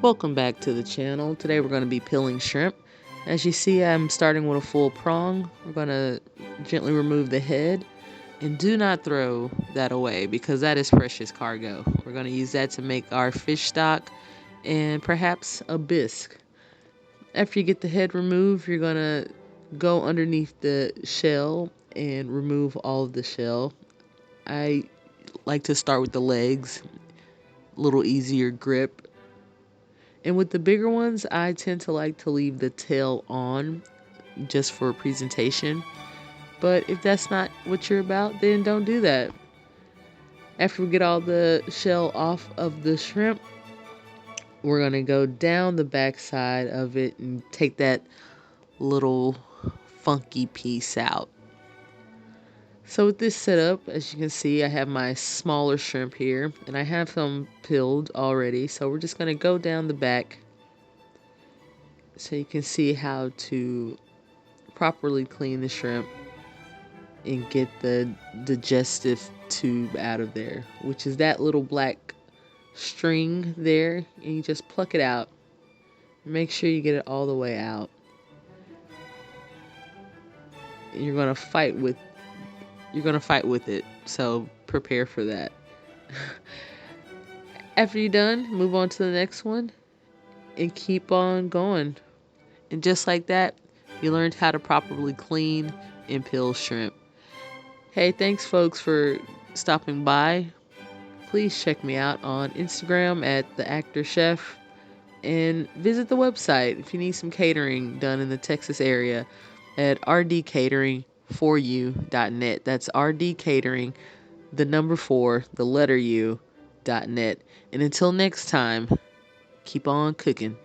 Welcome back to the channel. Today we're going to be peeling shrimp. As you see, I'm starting with a full prong. We're going to gently remove the head, and do not throw that away because that is precious cargo. We're going to use that to make our fish stock and perhaps a bisque. After you get the head removed, you're going to go underneath the shell and remove all of the shell. I like to start with the legs, a little easier grip. And with the bigger ones, I tend to like to leave the tail on just for presentation. But if that's not what you're about, then don't do that. After we get all the shell off of the shrimp, we're going to go down the back side of it and take that little funky piece out. So with this setup, as you can see, I have my smaller shrimp here, and I have some peeled already. So we're just going to go down the back so you can see how to properly clean the shrimp and get the digestive tube out of there, which is that little black string there, and you just pluck it out. Make sure you get it all the way out. And you're gonna fight with it, so prepare for that. After you're done, move on to the next one and keep on going. And just like that, you learned how to properly clean and peel shrimp. Hey, thanks folks for stopping by. Please check me out on Instagram at The Actor Chef, and visit the website if you need some catering done in the Texas area at rdcatering4u.net. That's rdcatering, the number 4, the letter U.net. And until next time, keep on cooking.